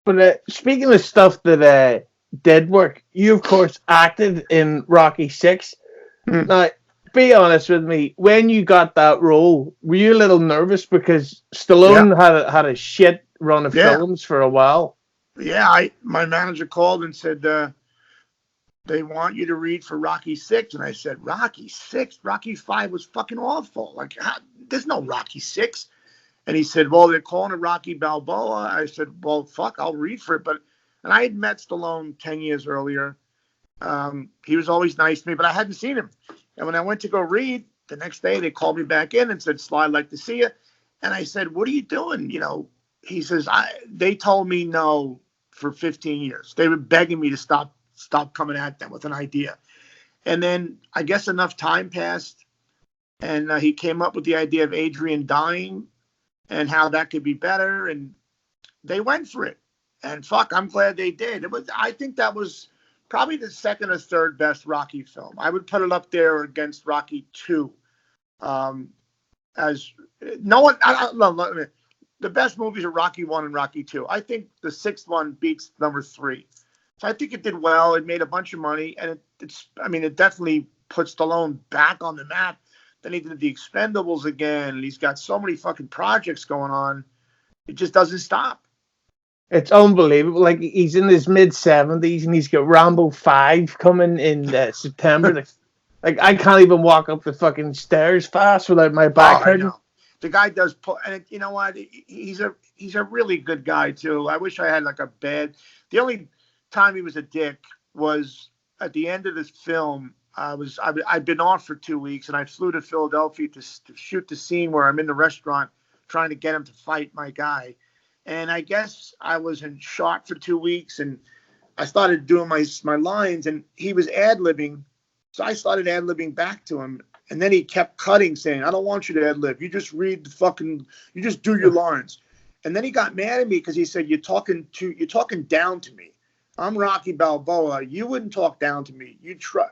But speaking of stuff that did work, you of course acted in Rocky Six. Hmm. Now, be honest with me. When you got that role, were you a little nervous because Yeah, Stallone had a shit run of yeah, films for a while? yeah. My manager called and said they want you to read for Rocky Six, and I said Rocky Six, Rocky Five was fucking awful. Like, there's no Rocky Six. And he said, well, they're calling it Rocky Balboa. I said, well, fuck, I'll read for it. And I had met Stallone 10 years earlier. He was always nice to me, but I hadn't seen him. And when I went to go read, the next day they called me back in and said, Sly, I'd like to see you. And I said, what are you doing? He says, they told me no for 15 years. They were begging me to stop coming at them with an idea. And then I guess enough time passed, and he came up with the idea of Adrian dying and how that could be better. And they went for it. And fuck, I'm glad they did. I think that was probably the second or third best Rocky film. I would put it up there against Rocky 2. Um, as no one, no, the best movies are Rocky 1 and Rocky 2. I think the sixth one beats number 3. So I think it did well. It made a bunch of money, and it definitely put Stallone back on the map. Then he did the Expendables again, and he's got so many fucking projects going on. It just doesn't stop. It's unbelievable. Like he's in his mid 70s and he's got Rambo 5 coming in September. Like I can't even walk up the fucking stairs fast without my Oh, back I hurting. know. The guy does pull, and you know what? He's a really good guy too. I wish I had like a bad. The only time he was a dick was at the end of this film. I'd been off for 2 weeks, and I flew to Philadelphia to shoot the scene where I'm in the restaurant trying to get him to fight my guy. And I guess I was in shot for 2 weeks, and I started doing my lines, and he was ad libbing, so I started ad libbing back to him, and then he kept cutting, saying, "I don't want you to ad lib. You just read you just do your lines." And then he got mad at me because he said, you're talking down to me. I'm Rocky Balboa. You wouldn't talk down to me. You try.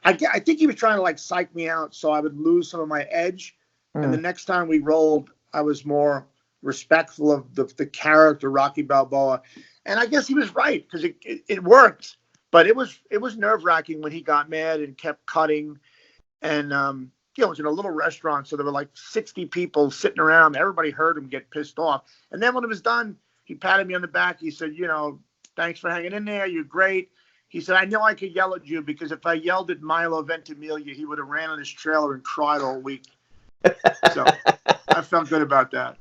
I think he was trying to like psych me out so I would lose some of my edge. And the Mm. next time we rolled, I was more respectful of the character Rocky Balboa. And I guess he was right because it worked. But it was nerve wracking when he got mad and kept cutting. And it was in a little restaurant, so there were like 60 people sitting around. Everybody heard him get pissed off. And then when it was done, he patted me on the back. He said, thanks for hanging in there. You're great. He said, I know I could yell at you because if I yelled at Milo Ventimiglia, he would have ran on his trailer and cried all week. So I felt good about that.